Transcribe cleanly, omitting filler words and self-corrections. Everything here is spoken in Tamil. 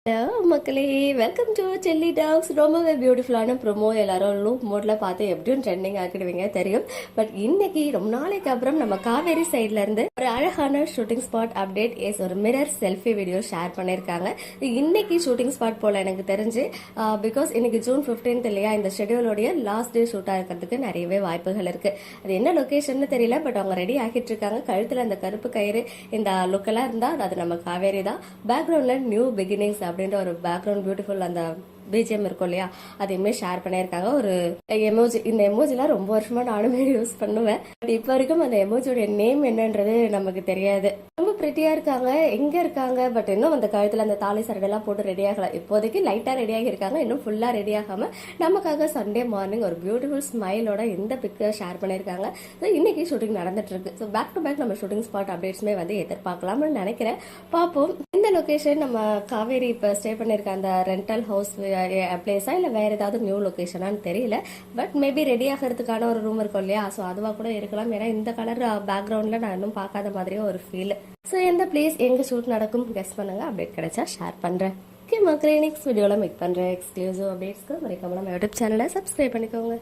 ஹலோ மக்களே, வெல்கம் டு செல்லி டாக்ஸ். ரொம்பவே பியூட்டிஃபுல்லான ப்ரொமோ எல்லாரும் லூப் மோட்ல பார்த்து எப்படியும் ட்ரெண்டிங் ஆக்கிடுவீங்க தெரியும். பட் இன்னைக்கு ரொம்ப நாளைக்கு அப்புறம் நம்ம காவேரி சைட்ல இருந்து ஒரு அழகான ஷூட்டிங் ஸ்பாட் அப்டேட் ஒரு மிரர் செல்ஃபி வீடியோ ஷேர் பண்ணியிருக்காங்க. இன்னைக்கு ஷூட்டிங் ஸ்பாட் போல எனக்கு தெரிஞ்சு, பிகாஸ் இன்னைக்கு ஜூன் 15th இல்லையா, இந்த ஷெடியூலோடைய லாஸ்ட் டே ஷூட்டா இருக்கிறதுக்கு நிறையவே வாய்ப்புகள் இருக்கு. அது என்ன லொகேஷன் தெரியல, பட் அவங்க ரெடி ஆகிட்டு இருக்காங்க. கழுத்துல அந்த கருப்பு கயிறு இந்த லுக்கெல்லாம் இருந்தா அது நம்ம காவேரி தான். பேக்ரவுண்ட்ல நியூ பிகினிங்ஸ் அப்படின்ற ஒரு பேக்ரவுண்ட் பியூட்டிஃபுல் அந்த பிஜிஎம் இருக்கும் இல்லையா, அதையுமே ஷேர் பண்ணியிருக்காங்க. ஒரு எமோஜி, இந்த எமோஜிலாம் ரொம்ப வருஷமா நானுமே யூஸ் பண்ணுவேன். பட் இப்போ வரைக்கும் அந்த எமோஜியோட நேம் என்னன்றது நமக்கு தெரியாது. ரொம்ப பிரிட்டியா இருக்காங்க. எங்க இருக்காங்க, பட் இன்னும் அந்த கழுத்துல அந்த தாலி சரடெல்லாம் போட்டு ரெடி ஆகல. இப்போதைக்கு லைட்டா ரெடி ஆகி இருக்காங்க. இன்னும் ஃபுல்லா ரெடி ஆகாம நமக்காக சண்டே மார்னிங் ஒரு பியூட்டிஃபுல் ஸ்மைலோட இந்த பிக்சர் ஷேர் பண்ணியிருக்காங்க. இன்னைக்கு ஷூட்டிங் நடந்துட்டு இருக்கு. ஸோ பேக் டு பேக் நம்ம ஷூட்டிங் ஸ்பாட் அப்டேட்ஸ்மே எதிர்பார்க்கலாம்னு நினைக்கிறேன். பார்ப்போம். இந்த லொகேஷன் நம்ம காவேரி இப்போ ஸ்டே பண்ணிருக்க அந்த ரெண்டல் ஹவுஸ் பிளேஸா இல்ல வேற ஏதாவது நியூ லொகேஷனான்னு தெரியல. பட் மேபி ரெடி ஆகிறதுக்கான ஒரு ரூம் இருக்கும் இல்லையா, ஸோ அதுவா கூட இருக்கலாம். ஏன்னா இந்த கலர் பேக்ரவுண்ட்ல நான் இன்னும் பார்க்காத மாதிரியே ஒரு ஃபீல். ஸோ எந்த பிளேஸ் எங்க ஷூட் நடக்கும் கெஸ் பண்ணுங்க. அப்டேட் கிடைச்சா ஷேர் பண்றேன். ஓகே மக்களே, நெக்ஸ்ட் வீடியோல மீட் பண்றேன். எக்ஸ்க்ளூசிவ் அப்டேட்ஸ்க்கு மறக்காம நம்ம யூடியூப் சேனலை சப்ஸ்கிரைப் பண்ணிக்கோங்க.